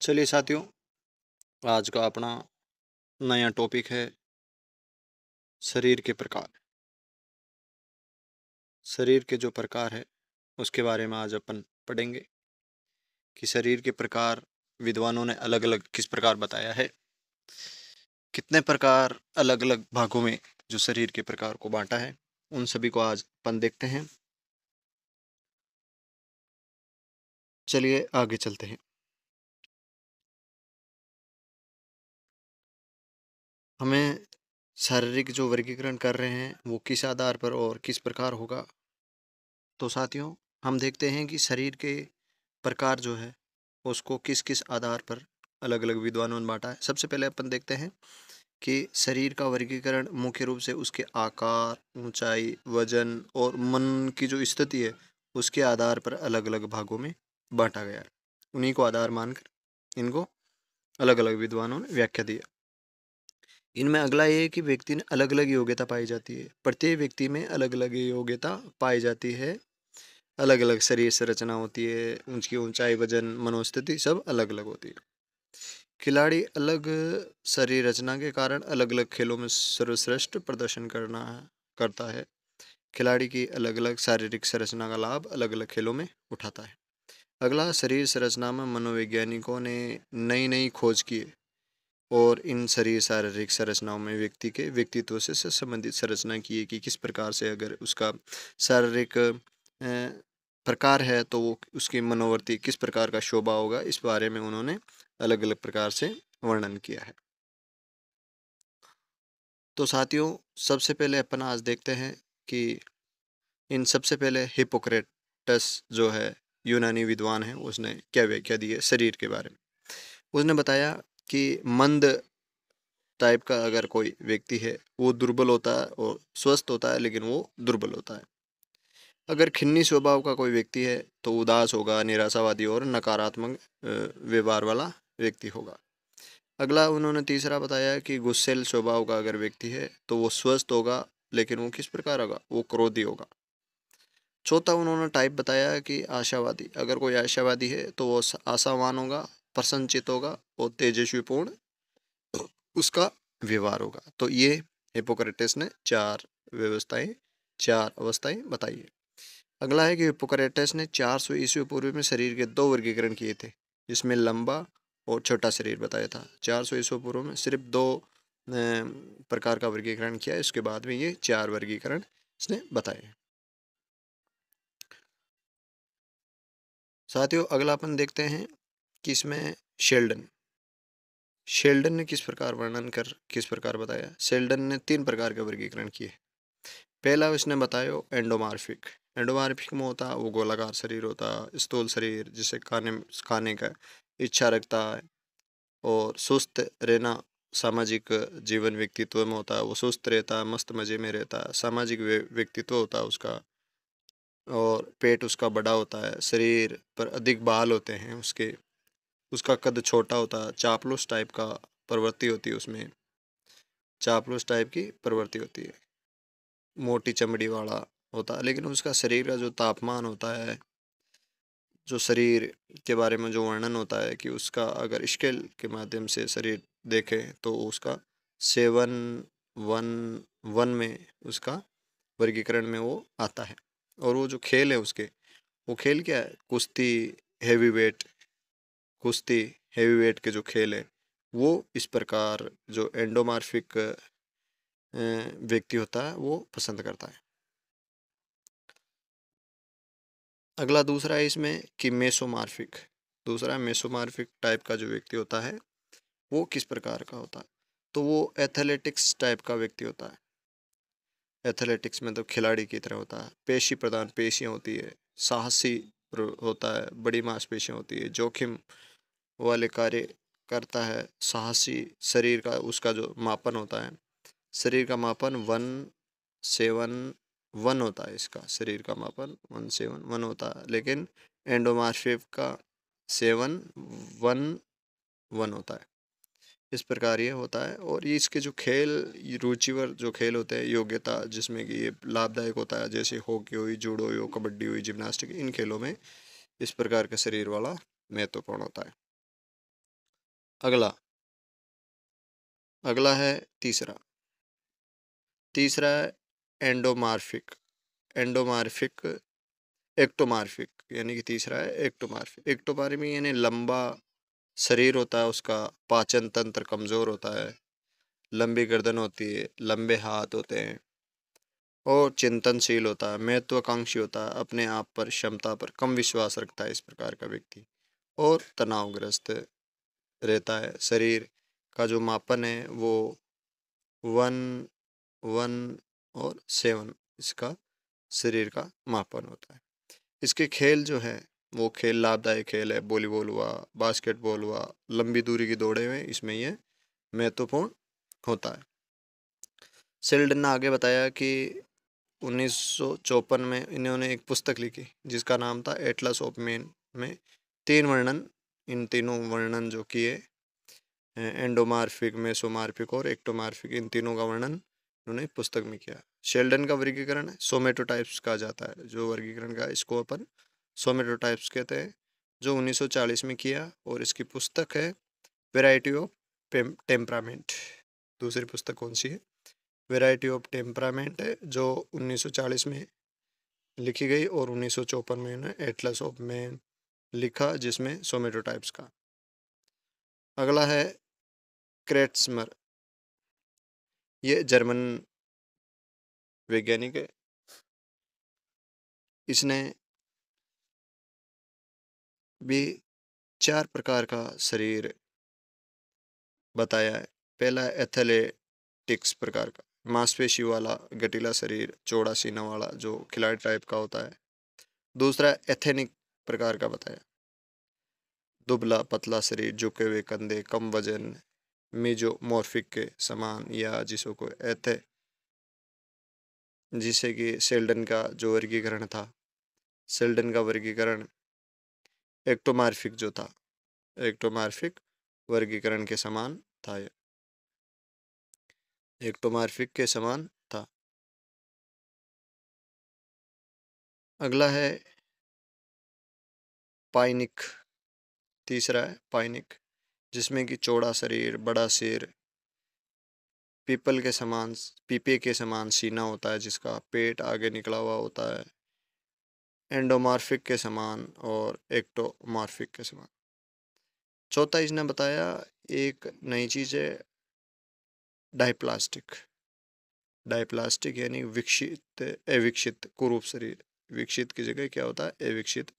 चलिए साथियों, आज का अपना नया टॉपिक है शरीर के प्रकार। शरीर के जो प्रकार है उसके बारे में आज अपन पढ़ेंगे कि शरीर के प्रकार विद्वानों ने अलग अलग किस प्रकार बताया है, कितने प्रकार अलग अलग भागों में जो शरीर के प्रकार को बांटा है, उन सभी को आज अपन देखते हैं। चलिए आगे चलते हैं। हमें शारीरिक जो वर्गीकरण कर रहे हैं वो किस आधार पर और किस प्रकार होगा। तो साथियों, हम देखते हैं कि शरीर के प्रकार जो है उसको किस किस आधार पर अलग अलग विद्वानों ने बांटा है। सबसे पहले अपन देखते हैं कि शरीर का वर्गीकरण मुख्य रूप से उसके आकार, ऊंचाई, वजन और मन की जो स्थिति है उसके आधार पर अलग अलग भागों में बांटा गया है। उन्हीं को आधार मानकर इनको अलग अलग विद्वानों ने व्याख्या दी है। इनमें अगला ये है कि व्यक्ति में अलग अलग योग्यता पाई जाती है। प्रत्येक व्यक्ति में अलग अलग योग्यता पाई जाती है। अलग अलग शरीर संरचना होती है, उनकी ऊंचाई, वजन, मनोस्थिति सब अलग अलग होती है। खिलाड़ी अलग शरीर रचना के कारण अलग अलग खेलों में सर्वश्रेष्ठ प्रदर्शन करता है। खिलाड़ी की अलग अलग शारीरिक संरचना का लाभ अलग अलग खेलों में उठाता है। अगला, शरीर संरचना में मनोवैज्ञानिकों ने नई नई खोज की है और इन शरीर शारीरिक संरचनाओं में व्यक्ति के व्यक्तित्व से संबंधित संरचना की है कि किस प्रकार से अगर उसका शारीरिक प्रकार है तो वो उसकी मनोवर्ती किस प्रकार का शोभा होगा, इस बारे में उन्होंने अलग अलग प्रकार से वर्णन किया है। तो साथियों, सबसे पहले अपन आज देखते हैं कि इन सबसे पहले हिप्पोक्रेटस जो है यूनानी विद्वान है, उसने क्या व्याख्या दी है शरीर के बारे में। उसने बताया कि मंद टाइप का अगर कोई व्यक्ति है वो दुर्बल होता है और स्वस्थ होता है, लेकिन वो दुर्बल होता है। अगर खिन्नी स्वभाव का कोई व्यक्ति है तो उदास होगा, निराशावादी और नकारात्मक व्यवहार वाला व्यक्ति होगा। अगला उन्होंने तीसरा बताया कि गुस्सैल स्वभाव का अगर व्यक्ति है तो वो स्वस्थ होगा, लेकिन वो किस प्रकार होगा, वो क्रोधी होगा। चौथा उन्होंने टाइप बताया कि आशावादी, अगर कोई आशावादी है तो वो आशावान होगा, प्रसन्नचित होगा और तेजस्वीपूर्ण उसका व्यवहार होगा। तो ये हिप्पोक्रेटिस ने चार अवस्थाएं बताई है। अगला है कि हिप्पोक्रेटिस ने 400 ईस्वी पूर्व में शरीर के दो वर्गीकरण किए थे, जिसमें लंबा और छोटा शरीर बताया था। 400 ईस्वी पूर्व में सिर्फ दो प्रकार का वर्गीकरण किया है, इसके बाद में ये चार वर्गीकरण इसने बताए। साथियों, अगला अपन देखते हैं कि इसमें शेल्डन शेल्डन ने किस प्रकार वर्णन कर किस प्रकार बताया। शेल्डन ने तीन प्रकार के वर्गीकरण किए। पहला उसने बताया एंडोमार्फिक। एंडोमार्फिक में होता है वो गोलाकार शरीर होता है, स्थूल शरीर जिसे खाने का इच्छा रखता है और सुस्त रहना सामाजिक जीवन व्यक्तित्व में होता है। वो सुस्त रहता है, मस्त मजे में रहता है, सामाजिक व्यक्तित्व होता है उसका। और पेट उसका बड़ा होता है, शरीर पर अधिक बाल होते हैं उसके, उसका कद छोटा होता है, चापलूस टाइप का प्रवृत्ति होती है उसमें, चापलूस टाइप की प्रवृत्ति होती है, मोटी चमड़ी वाला होता है। लेकिन उसका शरीर का जो तापमान होता है, जो शरीर के बारे में जो वर्णन होता है कि उसका अगर स्केल के माध्यम से शरीर देखें तो उसका 711 में उसका वर्गीकरण में वो आता है। और वो जो खेल है उसके, वो खेल क्या है, हैवी वेट कुश्ती हैवी वेट के जो खेल है वो इस प्रकार जो एंडोमार्फिक व्यक्ति होता है वो पसंद करता है। अगला दूसरा है इसमें कि मेसोमार्फिक। दूसरा मेसोमार्फिक टाइप का जो व्यक्ति होता है वो किस प्रकार का होता है, तो वो एथलेटिक्स टाइप का व्यक्ति होता है। एथलेटिक्स में तो खिलाड़ी की तरह होता है, पेशी प्रधान पेशियाँ होती है, साहसी होता है, बड़ी मांसपेशियाँ होती है, जोखिम वाले कार्य करता है, साहसी शरीर का उसका जो मापन होता है, शरीर का मापन 171 होता है। इसका शरीर का मापन 171 होता है, लेकिन एंडोमार्फिक का 711 होता है। इस प्रकार ये होता है। और ये इसके जो खेल, रुचिवर जो खेल होते हैं, योग्यता जिसमें कि ये लाभदायक होता है, जैसे हॉकी हुई, जूडो हुई, कबड्डी हुई, जिम्नास्टिक, इन खेलों में इस प्रकार का शरीर वाला महत्वपूर्ण होता है। अगला अगला है तीसरा है एंडोमार्फिक। एंडोमार्फिक एक्टोमार्फिक यानी कि तीसरा है एक्टोमार्फिक। एक्टोमार्फिक यानी लंबा शरीर होता है, उसका पाचन तंत्र कमजोर होता है, लंबी गर्दन होती है, लंबे हाथ होते हैं और चिंतनशील होता है, महत्वाकांक्षी होता है, अपने आप पर क्षमता पर कम विश्वास रखता है इस प्रकार का व्यक्ति, और तनावग्रस्त रहता है। शरीर का जो मापन है वो 1, 1 और 7 इसका शरीर का मापन होता है। इसके खेल जो है वो खेल लाभदायक खेल है, वॉलीबॉल हुआ, बास्केटबॉल हुआ, लंबी दूरी की दौड़े में इसमें ये महत्वपूर्ण होता है। शेल्डन ने आगे बताया कि 1954 में इन्होंने एक पुस्तक लिखी जिसका नाम था एटलस ऑफ मैन, में 3 वर्णन, इन तीनों वर्णन जो किए एंडोमार्फिक, मेसोमार्फिक और एक्टोमार्फिक, इन तीनों का वर्णन उन्होंने पुस्तक में किया। शेल्डन का वर्गीकरण सोमेटोटाइप्स कहा जाता है, जो वर्गीकरण का इसको अपन सोमेटोटाइप्स कहते हैं, जो 1940 में किया, और इसकी पुस्तक है वेराइटी ऑफ टेम्परामेंट। दूसरी पुस्तक कौन सी है? वेराइटी ऑफ टेम्परामेंट है, जो 1940 में लिखी गई, और 1954 में उन्होंने एटलस ऑफ मैन लिखा जिसमें सोमेटोटाइप्स का। अगला है क्रेट्समर, ये जर्मन वैज्ञानिक है। इसने भी 4 प्रकार का शरीर बताया है। पहला एथलेटिक्स प्रकार का, मांसपेशी वाला गठीला शरीर, चौड़ा सीना वाला जो खिलाड़ी टाइप का होता है। दूसरा एथेनिक प्रकार का बताया, दुबला पतला शरीर, झुके हुए कंधे, कम वजन, मेजोमॉर्फिक के समान, या जिसको को एथे, जिसे कि शेल्डन का जो वर्गीकरण था, शेल्डन का वर्गीकरण एक्टोमार्फिक जो था, एक्टोमार्फिक वर्गीकरण के समान था, ये एक्टोमार्फिक के समान था। अगला है पाइनिक, तीसरा है पाइनिक, जिसमें कि चौड़ा शरीर, बड़ा सिर, पीपल के समान, पीपे के समान सीना होता है, जिसका पेट आगे निकला हुआ होता है, एंडोमार्फिक के समान और एक्टोमार्फिक के समान। चौथा इसने बताया एक नई चीज है डाइप्लास्टिक। डाइप्लास्टिक यानी विकसित अविकसित कुरूप शरीर, विकसित की जगह क्या होता है? अविकसित,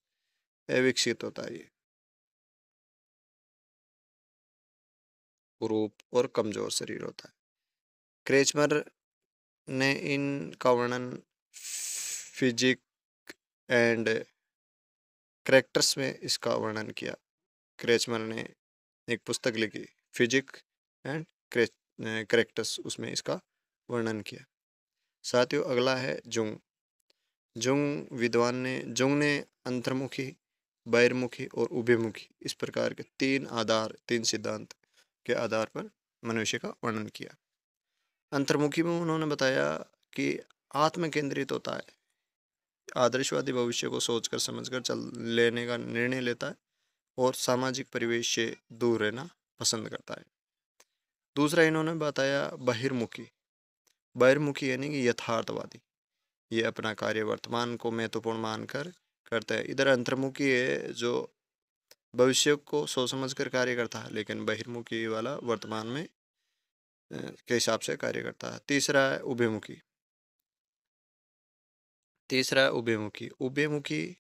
अविकसित होता है ये, कुरूप और कमजोर शरीर होता है। क्रेचमर ने इनका वर्णन फिजिक एंड करेक्टर्स में इसका वर्णन किया। क्रेचमर ने एक पुस्तक लिखी फिजिक एंड करेक्टर्स, उसमें इसका वर्णन किया। साथियों अगला है जुंग। जुंग ने अंतर्मुखी, बहिर्मुखी और उभयमुखी इस प्रकार के 3 सिद्धांत के आधार पर मनुष्य का वर्णन किया। अंतर्मुखी में उन्होंने बताया कि आत्म केंद्रित होता है, आदर्शवादी भविष्य को सोचकर समझकर चल लेने का निर्णय लेता है, और सामाजिक परिवेश से दूर रहना पसंद करता है। दूसरा इन्होंने बताया बहिर्मुखी। बहिर्मुखी यानी कि यथार्थवादी, ये अपना कार्य वर्तमान को महत्वपूर्ण मानकर करता है। इधर अंतर्मुखी है जो भविष्य को सोच समझ कर कार्य करता है, लेकिन बहिर्मुखी वाला वर्तमान में के हिसाब से कार्य करता है। तीसरा है उभयमुखी। उभयमुखी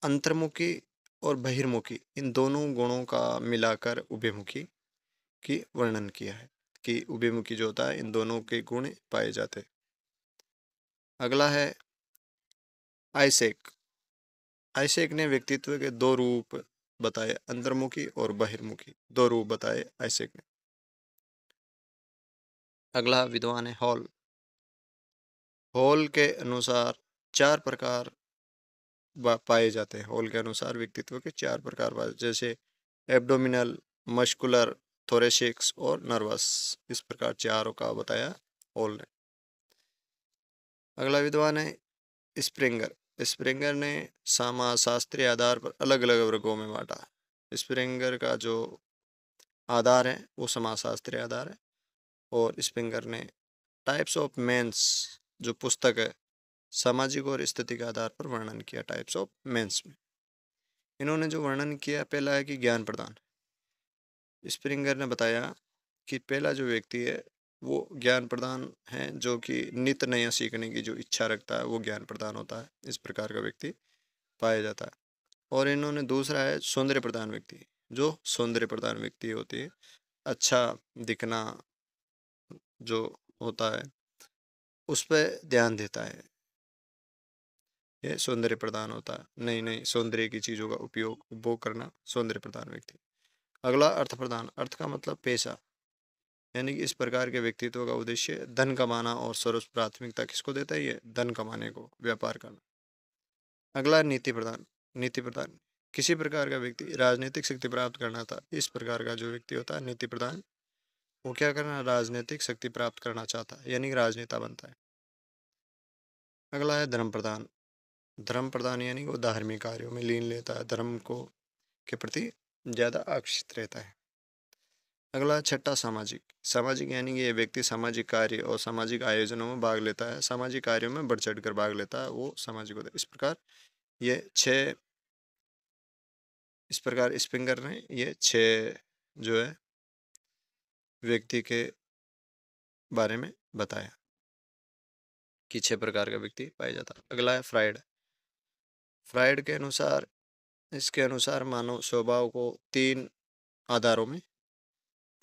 अंतर्मुखी और बहिर्मुखी इन दोनों गुणों का मिलाकर उभयमुखी की वर्णन किया है, कि उभयमुखी जो होता है इन दोनों के गुण पाए जाते हैं। अगला है आइसेक। आइसेक ने व्यक्तित्व के 2 रूप बताए, अंतर्मुखी और बहिर्मुखी 2 रूप बताए आइसेक ने। अगला विद्वान है हॉल। हॉल के अनुसार 4 प्रकार पाए जाते हैं। हॉल के अनुसार व्यक्तित्व के 4 प्रकार पाए, जैसे एब्डोमिनल, मस्कुलर, थोरेसिक्स और नर्वस, इस प्रकार 4 का बताया हॉल ने। अगला विद्वान है स्प्रिंगर। स्प्रिंगर ने समाजशास्त्रीय आधार पर अलग अलग वर्गों में बांटा। स्प्रिंगर का जो आधार है वो समाजशास्त्रीय आधार है, और स्प्रिंगर ने टाइप्स ऑफ मेंस जो पुस्तक है सामाजिक और स्थिति के आधार पर वर्णन किया। टाइप्स ऑफ मेंस में इन्होंने जो वर्णन किया, पहला है कि ज्ञान प्रदान। स्प्रिंगर ने बताया कि पहला जो व्यक्ति है वो ज्ञान प्रदान है, जो कि नित्य नया सीखने की जो इच्छा रखता है वो ज्ञान प्रदान होता है, इस प्रकार का व्यक्ति पाया जाता है। और इन्होंने दूसरा है सौंदर्य प्रधान व्यक्ति। जो सौंदर्य प्रधान व्यक्ति होती है, अच्छा दिखना जो होता है उस पर ध्यान देता है, ये सौंदर्य प्रधान होता है। नई नई सौंदर्य की चीज़ों का उपभोग करना सौंदर्य प्रधान व्यक्ति। अगला अर्थ प्रधान। अर्थ का मतलब पैसा, यानी कि इस प्रकार के व्यक्तित्व का उद्देश्य धन कमाना और सर्वोच्च प्राथमिकता किसको देता है, ये धन कमाने को, व्यापार करना। अगला नीति प्रधान। नीति प्रधान किसी प्रकार का व्यक्ति राजनीतिक शक्ति प्राप्त करना था, इस प्रकार का जो व्यक्ति होता है नीति प्रधान, वो क्या करना, राजनीतिक शक्ति प्राप्त करना चाहता है, यानी कि राजनेता बनता है। अगला है धर्म प्रधान। धर्म प्रधान यानी वो धार्मिक कार्यों में लीन लेता है, धर्म को के प्रति ज़्यादा आकर्षित रहता है। अगला छठा सामाजिक। सामाजिक यानी कि ये व्यक्ति सामाजिक कार्य और सामाजिक आयोजनों में भाग लेता है, सामाजिक कार्यों में बढ़ चढ़ कर भाग लेता है, वो सामाजिक होता है। इस प्रकार ये छः, इस प्रकार स्प्रिंगर ने ये छः जो है व्यक्ति के बारे में बताया कि छह प्रकार का व्यक्ति पाया जाता है। अगला है फ्राइड। फ्राइड के अनुसार, इसके अनुसार मानव स्वभाव को तीन आधारों में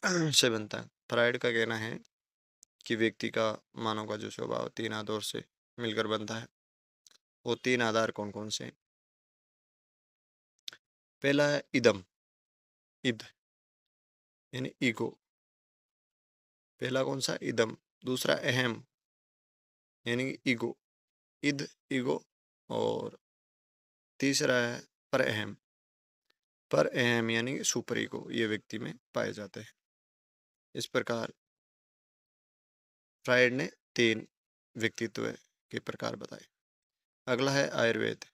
से बनता है। फ्राइड का कहना है कि व्यक्ति का, मानव का जो स्वभाव तीन आधार से मिलकर बनता है। वो तीन आधार कौन कौन से हैं? पहला है इदम, इद यानी ईगो। पहला कौन सा, इदम। दूसरा अहम यानी कि ईगो, इद ईगो। और तीसरा है पर अहम। पर अहम यानी कि सुपर ईगो, ये व्यक्ति में पाए जाते हैं। इस प्रकार फ्राइड ने तीन व्यक्तित्व के प्रकार बताए। अगला है आयुर्वेद।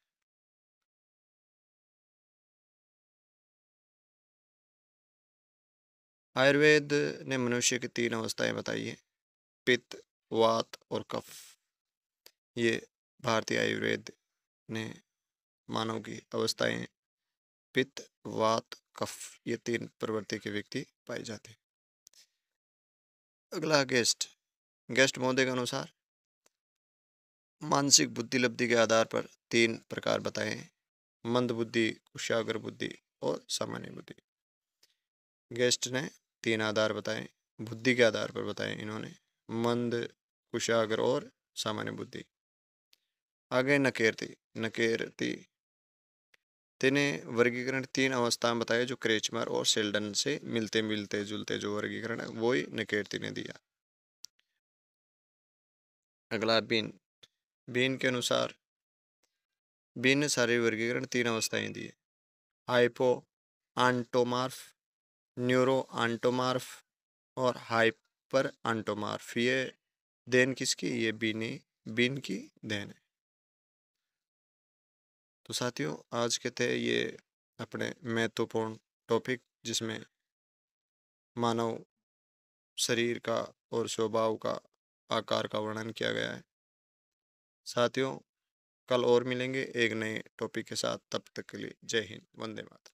आयुर्वेद ने मनुष्य की तीन अवस्थाएं बताई है, पित्त, वात और कफ। ये भारतीय आयुर्वेद ने मानव की अवस्थाएं पित्त, वात, कफ, ये तीन प्रवृत्ति के व्यक्ति पाए जाते हैं। अगला गेस्ट। गेस्ट महोदय के अनुसार मानसिक बुद्धि लब्धि के आधार पर तीन प्रकार बताए हैं, मंद बुद्धि, कुशाग्र बुद्धि और सामान्य बुद्धि। गेस्ट ने तीन आधार बताए, बुद्धि के आधार पर बताए इन्होंने, मंद, कुशाग्र और सामान्य बुद्धि। आगे नकेरती। नकेरती तेने वर्गीकरण तीन अवस्था में बताया, जो क्रेचमर और शेल्डन से मिलते मिलते जुलते जो वर्गीकरण है वही नकेरती ने दिया। अगला बीन। बीन के अनुसार बीन ने सारे वर्गीकरण तीन अवस्थाएं दी है, हाइपो आंटोमार्फ, न्यूरो आंटोमार्फ और हाइपर आंटोमार्फ। ये देन किसकी, ये बीन की देन है। तो साथियों आज के थे ये अपने महत्वपूर्ण टॉपिक, जिसमें मानव शरीर का और स्वभाव का, आकार का वर्णन किया गया है। साथियों कल और मिलेंगे एक नए टॉपिक के साथ, तब तक के लिए जय हिंद, वंदे मातरम।